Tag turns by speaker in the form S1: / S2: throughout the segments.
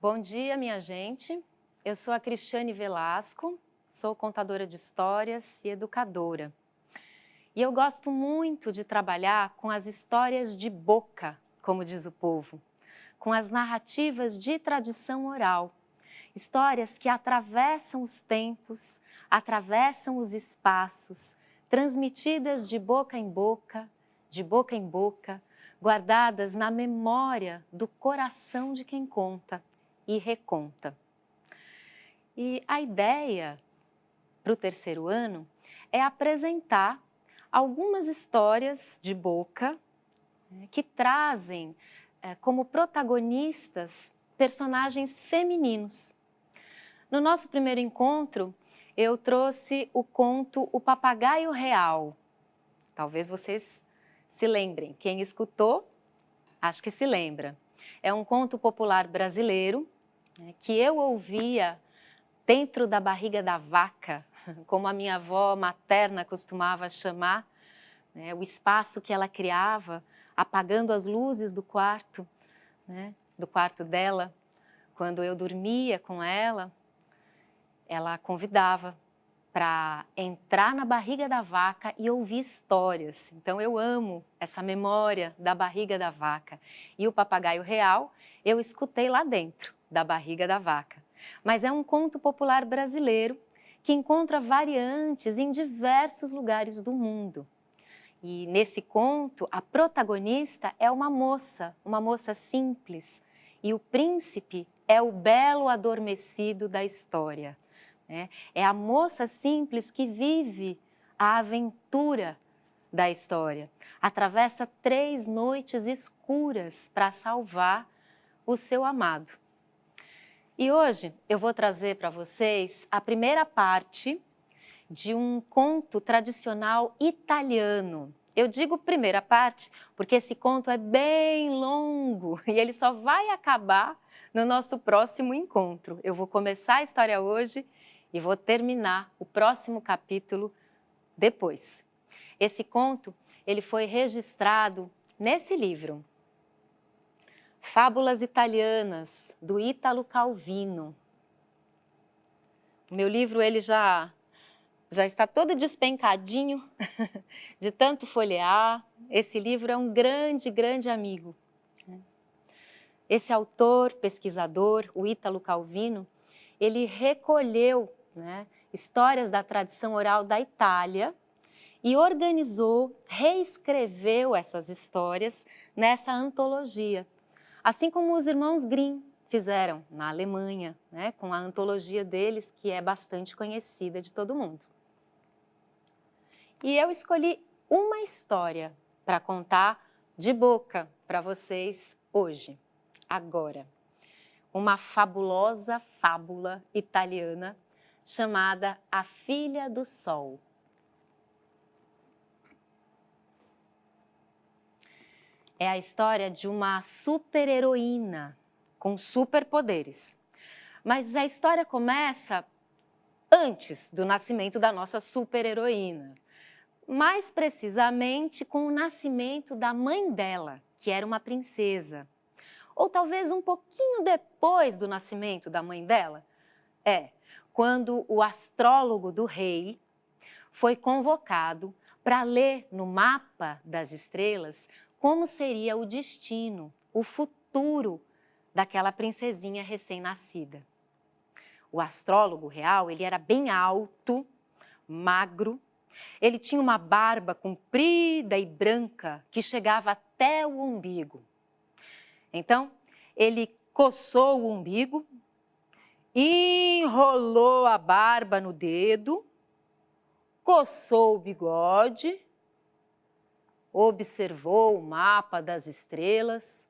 S1: Bom dia, minha gente. Eu sou a Cristiane Velasco, sou contadora de histórias e educadora. E eu gosto muito de trabalhar com as histórias de boca, como diz o povo, com as narrativas de tradição oral. Histórias que atravessam os tempos, atravessam os espaços, transmitidas de boca em boca, guardadas na memória do coração de quem conta e reconta. E a ideia para o terceiro ano é apresentar algumas histórias de boca que trazem como protagonistas personagens femininos. No nosso primeiro encontro, eu trouxe o conto O Papagaio Real. Talvez vocês se lembrem. Quem escutou, acho que se lembra. É um conto popular brasileiro que eu ouvia dentro da barriga da vaca, como a minha avó materna costumava chamar, o espaço que ela criava, apagando as luzes do quarto dela. Quando eu dormia com ela convidava para entrar na barriga da vaca e ouvir histórias. Então eu amo essa memória da barriga da vaca. E o Papagaio Real eu escutei lá dentro da barriga da vaca. Mas é um conto popular brasileiro que encontra variantes em diversos lugares do mundo. E nesse conto, a protagonista é uma moça simples, e o príncipe é o belo adormecido da história. É a moça simples que vive a aventura da história. Atravessa 3 noites escuras para salvar o seu amado. E hoje eu vou trazer para vocês a primeira parte de um conto tradicional italiano. Eu digo primeira parte porque esse conto é bem longo e ele só vai acabar no nosso próximo encontro. Eu vou começar a história hoje e vou terminar o próximo capítulo depois. Esse conto ele foi registrado nesse livro, Fábulas Italianas, do Ítalo Calvino. O meu livro ele já está todo despencadinho de tanto folhear. Esse livro é um grande amigo. Esse autor, pesquisador, o Ítalo Calvino, ele recolheu histórias da tradição oral da Itália e organizou, reescreveu essas histórias nessa antologia. Assim como os irmãos Grimm fizeram na Alemanha, com a antologia deles, que é bastante conhecida de todo mundo. E eu escolhi uma história para contar de boca para vocês hoje, agora. Uma fabulosa fábula italiana chamada A Filha do Sol. É a história de uma super-heroína com superpoderes. Mas a história começa antes do nascimento da nossa super-heroína. Mais precisamente com o nascimento da mãe dela, que era uma princesa. Ou talvez um pouquinho depois do nascimento da mãe dela. Quando o astrólogo do rei foi convocado para ler no mapa das estrelas como seria o destino, o futuro daquela princesinha recém-nascida. O astrólogo real, ele era bem alto, magro, ele tinha uma barba comprida e branca que chegava até o umbigo. Então, ele coçou o umbigo, enrolou a barba no dedo, coçou o bigode, observou o mapa das estrelas,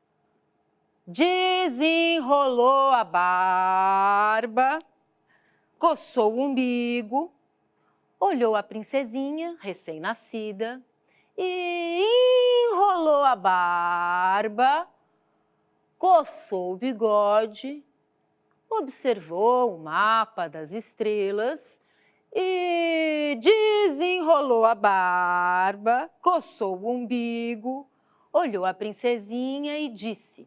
S1: desenrolou a barba, coçou o umbigo, olhou a princesinha recém-nascida e enrolou a barba, coçou o bigode, observou o mapa das estrelas e desenrolou a barba, coçou o umbigo, olhou a princesinha e disse: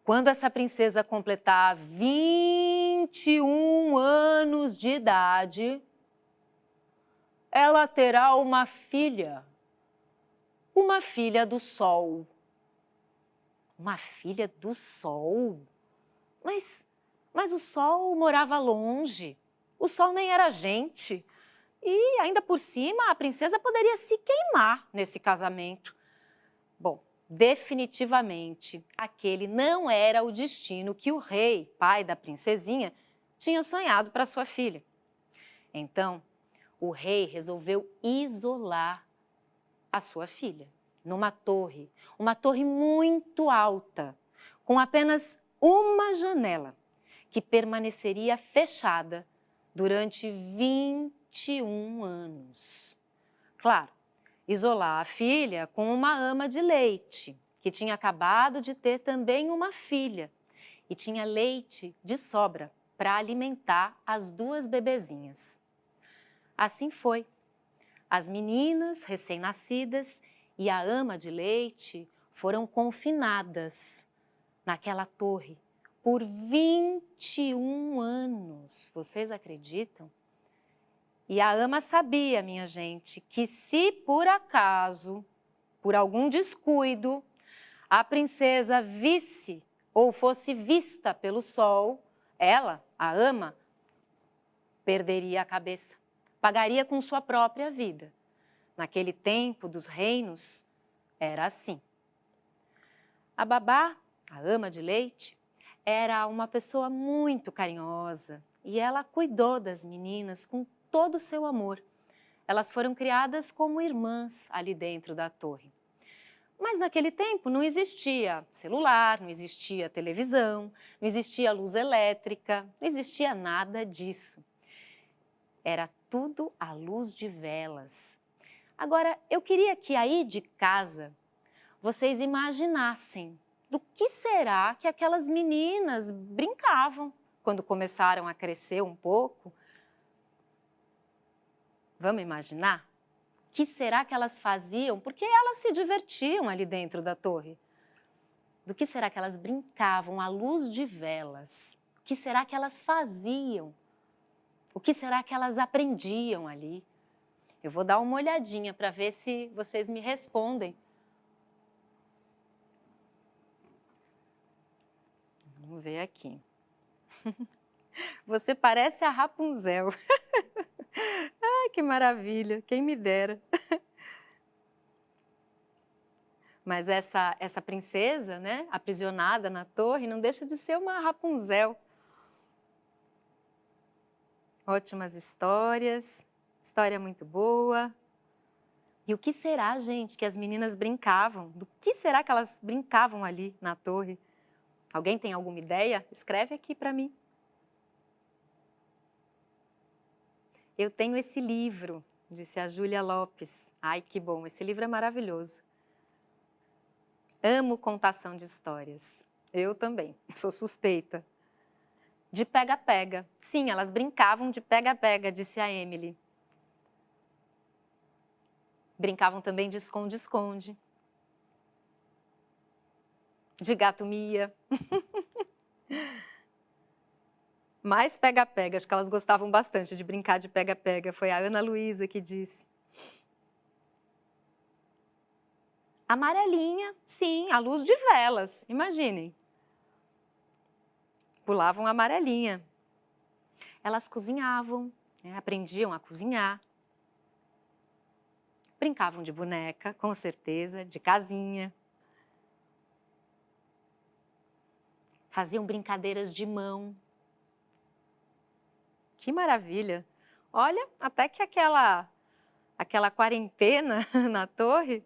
S1: Quando essa princesa completar 21 anos de idade, ela terá uma filha do Sol. Uma filha do Sol? Mas o Sol morava longe, o Sol nem era gente. E ainda por cima, a princesa poderia se queimar nesse casamento. Bom, definitivamente, aquele não era o destino que o rei, pai da princesinha, tinha sonhado para sua filha. Então, o rei resolveu isolar a sua filha numa torre, uma torre muito alta, com apenas uma janela, que permaneceria fechada durante 21 anos. Claro, isolar a filha com uma ama de leite, que tinha acabado de ter também uma filha e tinha leite de sobra para alimentar as duas bebezinhas. Assim foi. As meninas recém-nascidas e a ama de leite foram confinadas naquela torre por 21 anos. Vocês acreditam? E a ama sabia, minha gente, que se por acaso, por algum descuido, a princesa visse ou fosse vista pelo sol, ela, a ama, perderia a cabeça, pagaria com sua própria vida. Naquele tempo dos reinos, era assim. A babá, a ama de leite, era uma pessoa muito carinhosa e ela cuidou das meninas com todo o seu amor. Elas foram criadas como irmãs ali dentro da torre. Mas naquele tempo não existia celular, não existia televisão, não existia luz elétrica, não existia nada disso. Era tudo à luz de velas. Agora, eu queria que aí de casa vocês imaginassem do que será que aquelas meninas brincavam quando começaram a crescer um pouco. Vamos imaginar? O que será que elas faziam? Porque elas se divertiam ali dentro da torre. Do que será que elas brincavam à luz de velas? O que será que elas faziam? O que será que elas aprendiam ali? Eu vou dar uma olhadinha para ver se vocês me respondem. Vamos ver aqui. Você parece a Rapunzel. Ai, que maravilha, quem me dera. Mas essa princesa, né, aprisionada na torre, não deixa de ser uma Rapunzel. Ótimas histórias, história muito boa. E o que será, gente, que as meninas brincavam? Do que será que elas brincavam ali na torre? Alguém tem alguma ideia? Escreve aqui para mim. Eu tenho esse livro, disse a Júlia Lopes. Ai, que bom, esse livro é maravilhoso. Amo contação de histórias. Eu também, sou suspeita. De pega-pega. Sim, elas brincavam de pega-pega, disse a Emily. Brincavam também de esconde-esconde. De gato-mia. Mais pega-pega, acho que elas gostavam bastante de brincar de pega-pega. Foi a Ana Luísa que disse. Amarelinha, sim, à luz de velas, imaginem. Pulavam amarelinha. Elas cozinhavam, né, aprendiam a cozinhar. Brincavam de boneca, com certeza, de casinha. Faziam brincadeiras de mão. Que maravilha! Olha, até que aquela quarentena na torre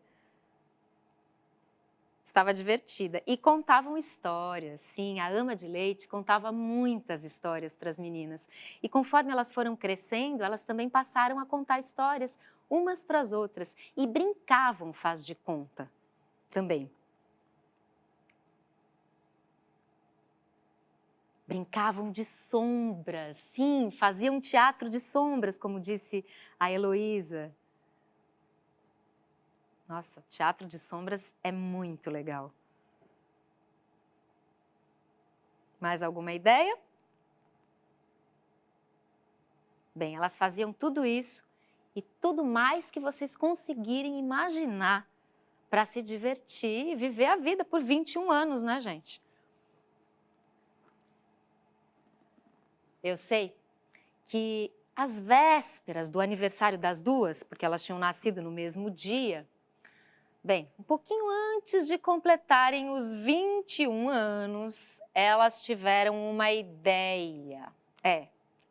S1: estava divertida. E contavam histórias. Sim, a ama de leite contava muitas histórias para as meninas. E conforme elas foram crescendo, elas também passaram a contar histórias umas para as outras. E brincavam, faz de conta, também. Brincavam de sombras, sim, faziam teatro de sombras, como disse a Heloísa. Nossa, teatro de sombras é muito legal. Mais alguma ideia? Bem, elas faziam tudo isso e tudo mais que vocês conseguirem imaginar para se divertir e viver a vida por 21 anos, né, gente? Eu sei que às vésperas do aniversário das duas, porque elas tinham nascido no mesmo dia, bem, um pouquinho antes de completarem os 21 anos, elas tiveram uma ideia.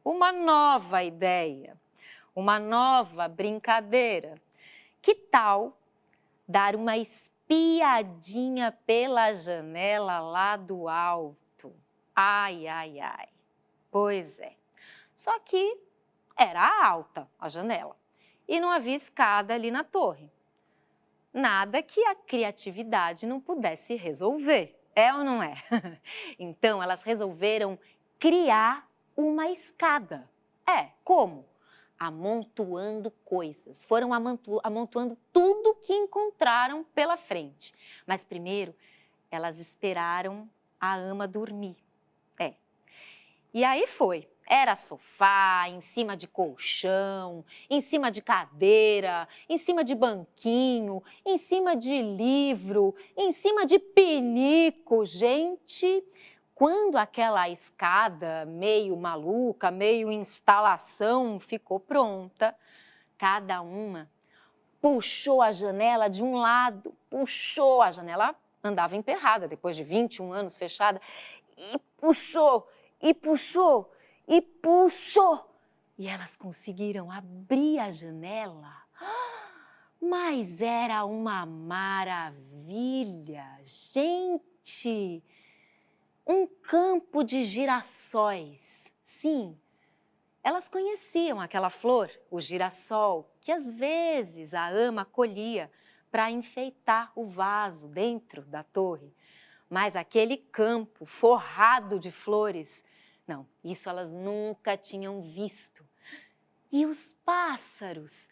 S1: Uma nova ideia, uma nova brincadeira. Que tal dar uma espiadinha pela janela lá do alto? Ai, ai, ai. Pois é. Só que era alta a janela e não havia escada ali na torre. Nada que a criatividade não pudesse resolver, é ou não é? Então, elas resolveram criar uma escada. Como? Amontoando coisas. Foram amontoando tudo que encontraram pela frente. Mas primeiro, elas esperaram a ama dormir. E aí foi. Era sofá, em cima de colchão, em cima de cadeira, em cima de banquinho, em cima de livro, em cima de pinico. Gente, quando aquela escada meio maluca, meio instalação ficou pronta, cada uma puxou a janela de um lado, puxou, a janela andava emperrada depois de 21 anos fechada, e puxou, e puxou, e puxou. E elas conseguiram abrir a janela. Mas era uma maravilha, gente! Um campo de girassóis. Sim, elas conheciam aquela flor, o girassol, que às vezes a ama colhia para enfeitar o vaso dentro da torre. Mas aquele campo forrado de flores, não, isso elas nunca tinham visto. E os pássaros,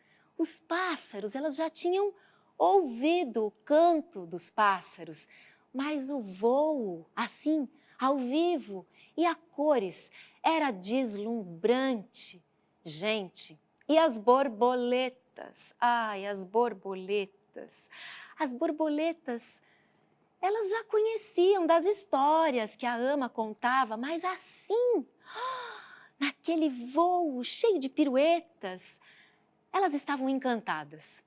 S1: elas já tinham ouvido o canto dos pássaros, mas o voo, assim, ao vivo, e a cores, era deslumbrante. Gente, e as borboletas? Ai, as borboletas! As borboletas, elas já conheciam das histórias que a ama contava, mas assim, naquele voo cheio de piruetas, elas estavam encantadas.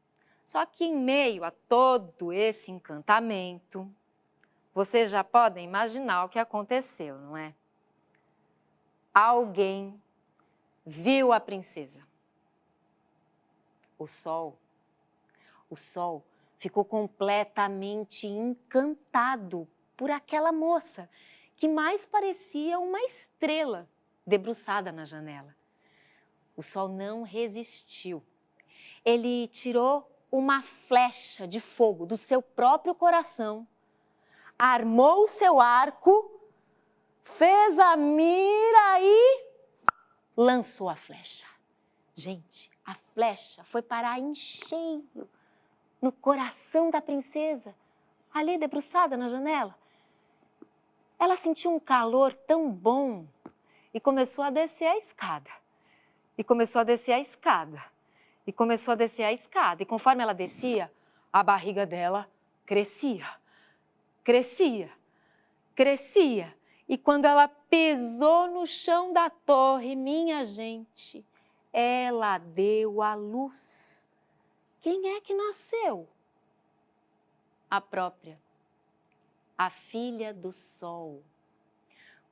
S1: Só que em meio a todo esse encantamento, vocês já podem imaginar o que aconteceu, não é? Alguém viu a princesa. O sol ficou completamente encantado por aquela moça, que mais parecia uma estrela debruçada na janela. O sol não resistiu. Ele tirou uma flecha de fogo do seu próprio coração, armou o seu arco, fez a mira e lançou a flecha. Gente, a flecha foi parar em cheio no coração da princesa, ali debruçada na janela. Ela sentiu um calor tão bom e começou a descer a escada. E começou a descer a escada. E começou a descer a escada. E conforme ela descia, a barriga dela crescia, crescia, crescia. E quando ela pisou no chão da torre, minha gente, ela deu à luz. Quem é que nasceu? A própria, a filha do sol.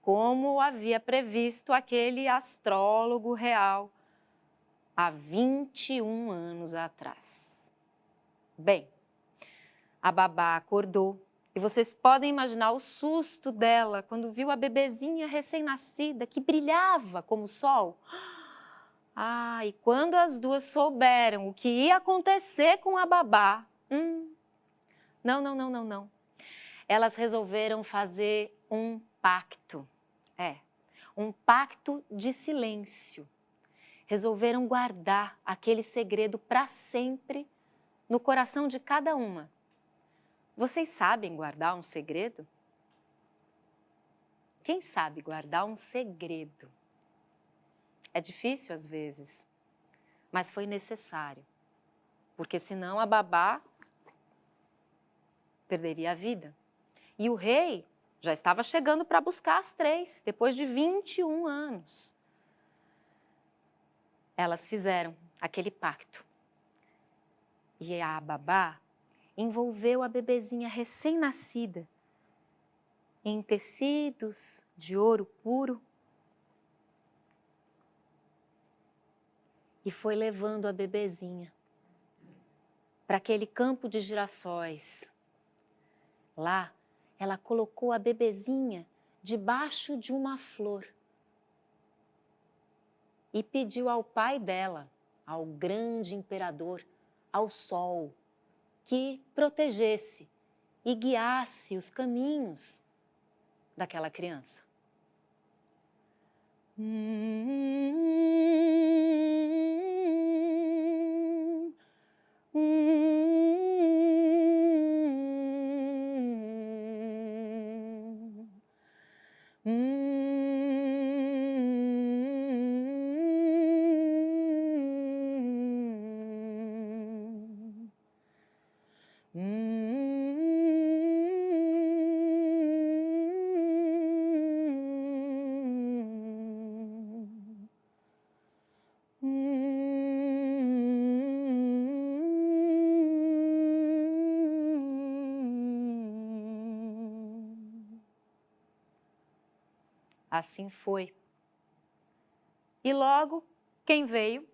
S1: Como havia previsto aquele astrólogo real há 21 anos atrás. Bem, a babá acordou e vocês podem imaginar o susto dela quando viu a bebezinha recém-nascida que brilhava como o sol. E quando as duas souberam o que ia acontecer com a babá, não. Elas resolveram fazer um pacto. Um pacto de silêncio. Resolveram guardar aquele segredo para sempre no coração de cada uma. Vocês sabem guardar um segredo? Quem sabe guardar um segredo? É difícil às vezes, mas foi necessário, porque senão a babá perderia a vida. E o rei já estava chegando para buscar as 3, depois de 21 anos. Elas fizeram aquele pacto. E a babá envolveu a bebezinha recém-nascida em tecidos de ouro puro e foi levando a bebezinha para aquele campo de girassóis. Lá, ela colocou a bebezinha debaixo de uma flor e pediu ao pai dela, ao grande imperador, ao sol, que protegesse e guiasse os caminhos daquela criança. Assim foi. E logo, quem veio?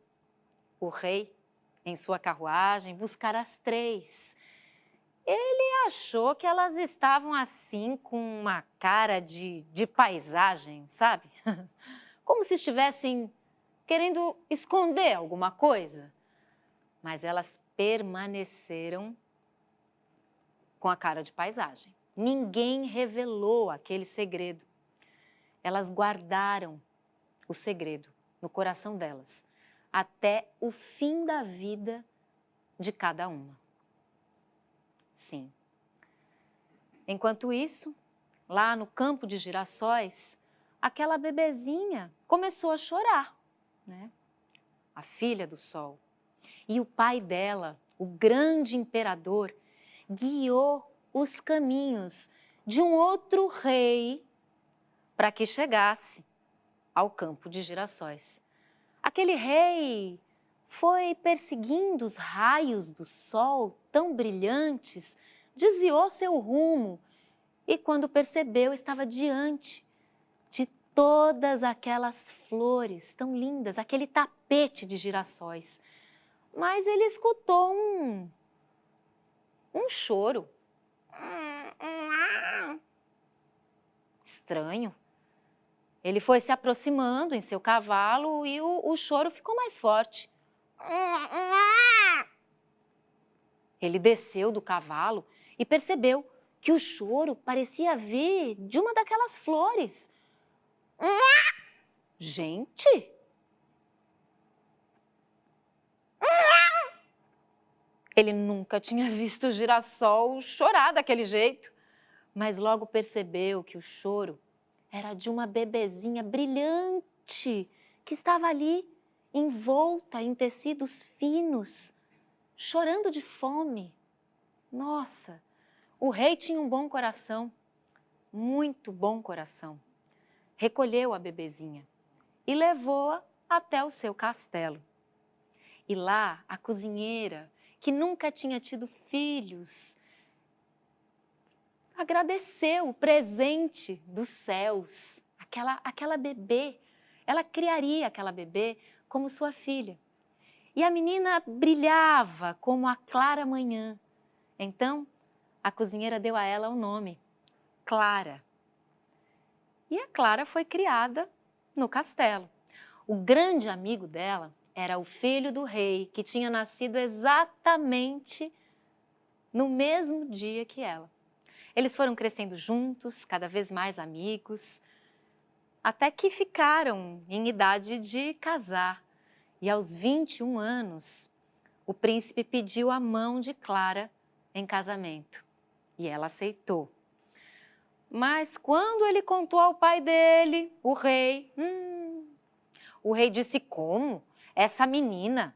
S1: O rei, em sua carruagem, buscar as 3. Ele achou que elas estavam assim com uma cara de paisagem, sabe? Como se estivessem querendo esconder alguma coisa. Mas elas permaneceram com a cara de paisagem. Ninguém revelou aquele segredo. Elas guardaram o segredo no coração delas, até o fim da vida de cada uma. Sim. Enquanto isso, lá no campo de girassóis, aquela bebezinha começou a chorar, né? A filha do sol. E o pai dela, o grande imperador, guiou os caminhos de um outro rei para que chegasse ao campo de girassóis. Aquele rei foi perseguindo os raios do sol tão brilhantes, desviou seu rumo e, quando percebeu, estava diante de todas aquelas flores tão lindas, aquele tapete de girassóis. Mas ele escutou um choro. Estranho. Ele foi se aproximando em seu cavalo e o choro ficou mais forte. Ele desceu do cavalo e percebeu que o choro parecia vir de uma daquelas flores. Gente! Ele nunca tinha visto o girassol chorar daquele jeito, mas logo percebeu que o choro era de uma bebezinha brilhante que estava ali, envolta em tecidos finos, chorando de fome. Nossa, o rei tinha um bom coração, muito bom coração. Recolheu a bebezinha e levou-a até o seu castelo. E lá, a cozinheira, que nunca tinha tido filhos, agradeceu o presente dos céus, aquela bebê. Ela criaria aquela bebê como sua filha. E a menina brilhava como a clara manhã. Então, a cozinheira deu a ela o nome, Clara. E a Clara foi criada no castelo. O grande amigo dela era o filho do rei, que tinha nascido exatamente no mesmo dia que ela. Eles foram crescendo juntos, cada vez mais amigos, até que ficaram em idade de casar. E aos 21 anos, o príncipe pediu a mão de Clara em casamento e ela aceitou. Mas quando ele contou ao pai dele, o rei disse: como? Essa menina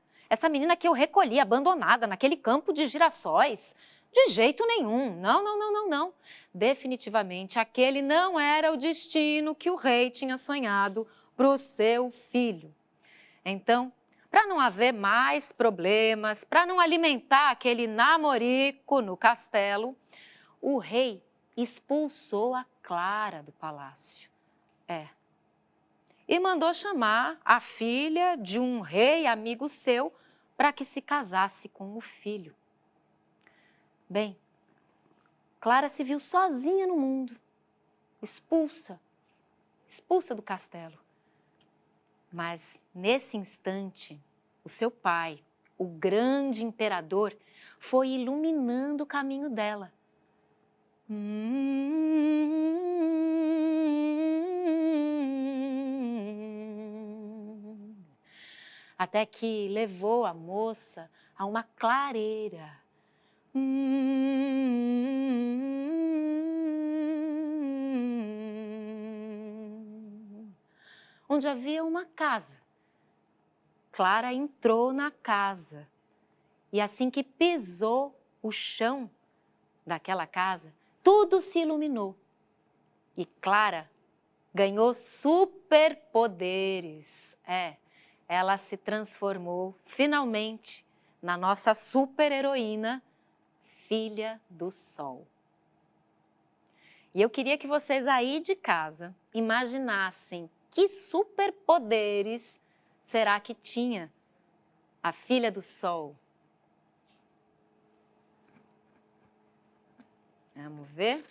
S1: que eu recolhi abandonada naquele campo de girassóis? De jeito nenhum, não, não, não, não, não. Definitivamente aquele não era o destino que o rei tinha sonhado para o seu filho. Então, para não haver mais problemas, para não alimentar aquele namorico no castelo, o rei expulsou a Clara do palácio. E mandou chamar a filha de um rei amigo seu para que se casasse com o filho. Bem, Clara se viu sozinha no mundo, expulsa do castelo. Mas nesse instante, o seu pai, o grande imperador, foi iluminando o caminho dela. Até que levou a moça a uma clareira. Onde havia uma casa. Clara entrou na casa e assim que pisou o chão daquela casa, tudo se iluminou. E Clara ganhou superpoderes. Ela se transformou finalmente na nossa super-heroína, filha do sol. E eu queria que vocês aí de casa imaginassem que superpoderes será que tinha a filha do sol. Vamos ver?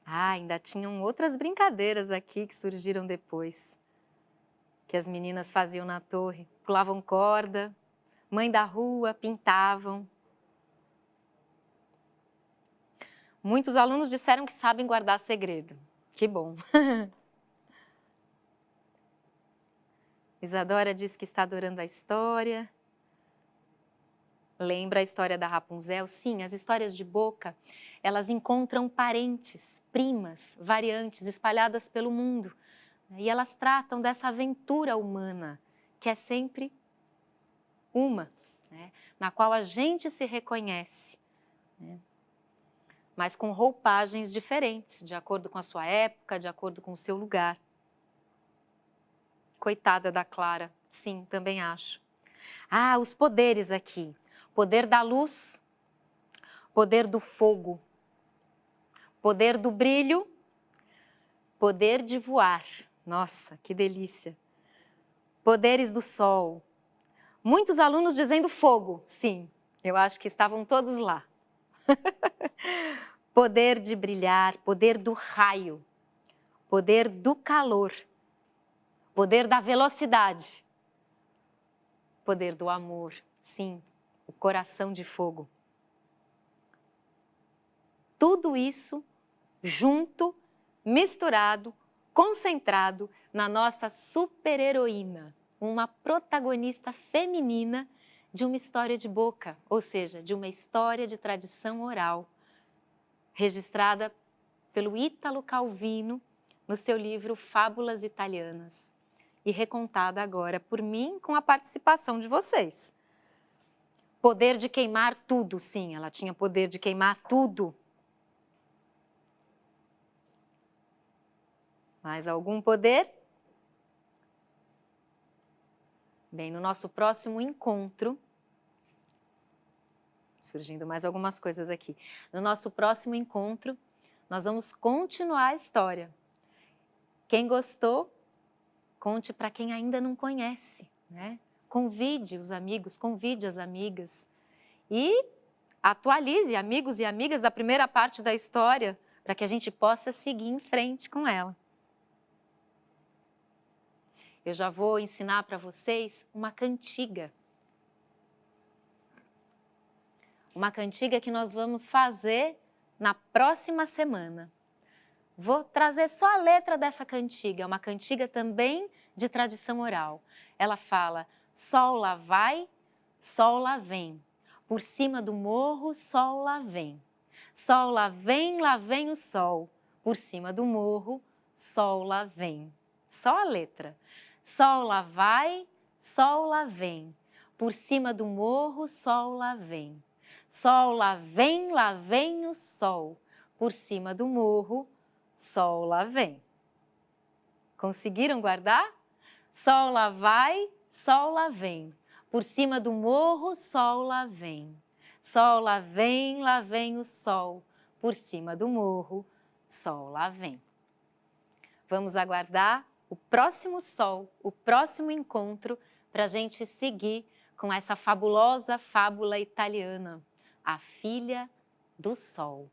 S1: Ainda tinham outras brincadeiras aqui que surgiram depois. Que as meninas faziam na torre. Pulavam corda, mãe da rua, pintavam. Muitos alunos disseram que sabem guardar segredo. Que bom! Isadora diz que está adorando a história. Lembra a história da Rapunzel? Sim, as histórias de Boca, elas encontram parentes, primas, variantes espalhadas pelo mundo. E elas tratam dessa aventura humana, que é sempre uma, né, na qual a gente se reconhece, né, mas com roupagens diferentes, de acordo com a sua época, de acordo com o seu lugar. Coitada da Clara, sim, também acho. Os poderes aqui. Poder da luz, poder do fogo, poder do brilho, poder de voar. Nossa, que delícia! Poderes do sol. Muitos alunos dizendo fogo. Sim, eu acho que estavam todos lá. Poder de brilhar, poder do raio, poder do calor, poder da velocidade, poder do amor. Sim, o coração de fogo. Tudo isso junto, misturado, concentrado na nossa super-heroína, uma protagonista feminina de uma história de Boca, ou seja, de uma história de tradição oral, registrada pelo Ítalo Calvino no seu livro Fábulas Italianas e recontada agora por mim com a participação de vocês. Poder de queimar tudo, sim, ela tinha poder de queimar tudo. Mais algum poder? Bem, no nosso próximo encontro, surgindo mais algumas coisas aqui. No nosso próximo encontro, nós vamos continuar a história. Quem gostou, conte para quem ainda não conhece, né? Convide os amigos, convide as amigas e atualize amigos e amigas da primeira parte da história para que a gente possa seguir em frente com ela. Eu já vou ensinar para vocês uma cantiga. Uma cantiga que nós vamos fazer na próxima semana. Vou trazer só a letra dessa cantiga, uma cantiga também de tradição oral. Ela fala: sol lá vai, sol lá vem, Por cima do morro, sol lá vem. Sol lá vem o sol. Por cima do morro, sol lá vem. Só a letra. Sol lá vai, sol lá vem. Por cima do morro, sol lá vem. Sol lá vem o sol. Por cima do morro, sol lá vem. Conseguiram guardar? Sol lá vai, sol lá vem. Por cima do morro, sol lá vem. Sol lá vem o sol. Por cima do morro, sol lá vem. Vamos aguardar o próximo sol, o próximo encontro, para a gente seguir com essa fabulosa fábula italiana, A Filha do Sol.